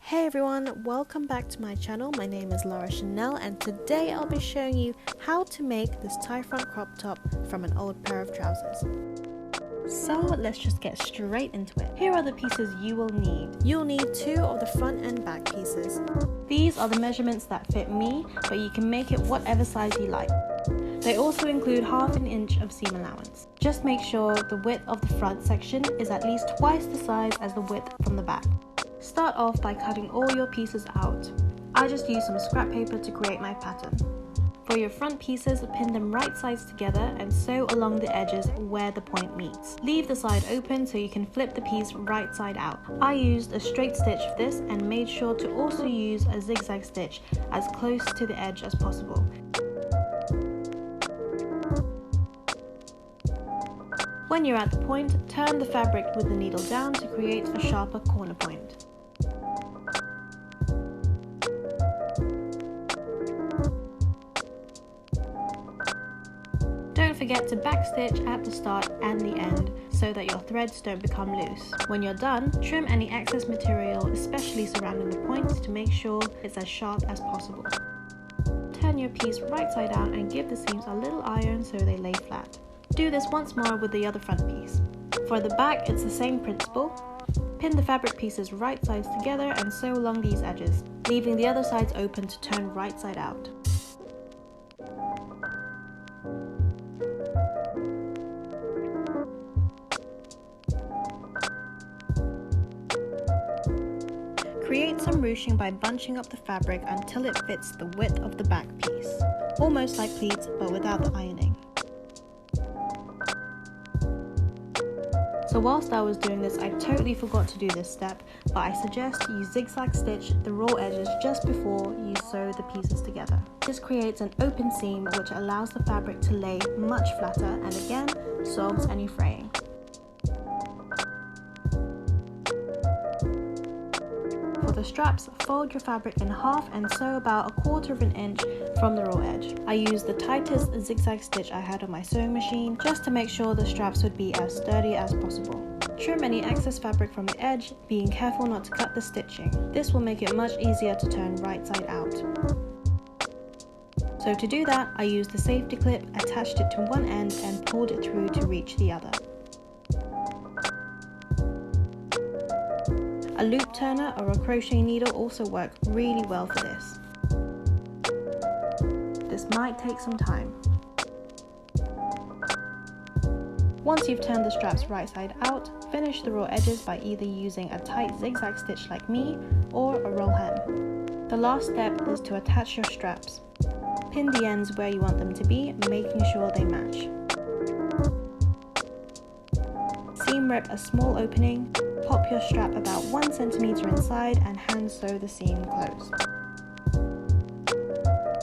Hey everyone, welcome back to my channel. My name is Lara Chanelle and today I'll be showing you how to make this tie front crop top from an old pair of trousers. So let's just get straight into it. Here are the pieces you will need. You'll need 2 of the front and back pieces. These are the measurements that fit me, but you can make it whatever size you like. They also include ½ an inch of seam allowance. Just make sure the width of the front section is at least twice the size as the width from the back. Start off by cutting all your pieces out. I just used some scrap paper to create my pattern. For your front pieces, pin them right sides together and sew along the edges where the point meets. Leave the side open so you can flip the piece right side out. I used a straight stitch for this and made sure to also use a zigzag stitch as close to the edge as possible. When you're at the point, turn the fabric with the needle down to create a sharper corner point. Don't forget to backstitch at the start and the end so that your threads don't become loose. When you're done, trim any excess material, especially surrounding the points, to make sure it's as sharp as possible. Turn your piece right side out and give the seams a little iron so they lay flat. Do this once more with the other front piece. For the back, it's the same principle. Pin the fabric pieces right sides together and sew along these edges, leaving the other sides open to turn right side out. Create some ruching by bunching up the fabric until it fits the width of the back piece, almost like pleats but without the ironing. So whilst I was doing this, I totally forgot to do this step, but I suggest you zigzag stitch the raw edges just before you sew the pieces together. This creates an open seam which allows the fabric to lay much flatter and again solves any fraying. For the straps, fold your fabric in half and sew about 1/4 of an inch from the raw edge. I used the tightest zigzag stitch I had on my sewing machine just to make sure the straps would be as sturdy as possible. Trim any excess fabric from the edge, being careful not to cut the stitching. This will make it much easier to turn right side out. So to do that, I used the safety clip, attached it to one end and pulled it through to reach the other. A loop turner or a crochet needle also work really well for this. This might take some time. Once you've turned the straps right side out, finish the raw edges by either using a tight zigzag stitch like me or a roll hem. The last step is to attach your straps. Pin the ends where you want them to be, making sure they match. Seam rip a small opening. Pop your strap about 1 centimeter inside and hand sew the seam closed.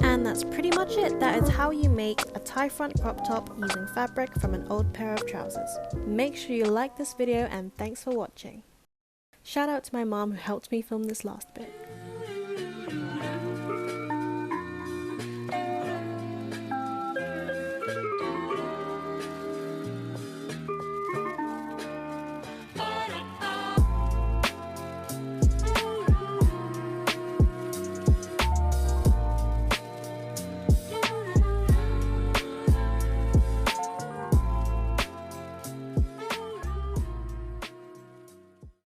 And that's pretty much it. That is how you make a tie front crop top using fabric from an old pair of trousers. Make sure you like this video and thanks for watching. Shout out to my mom who helped me film this last bit.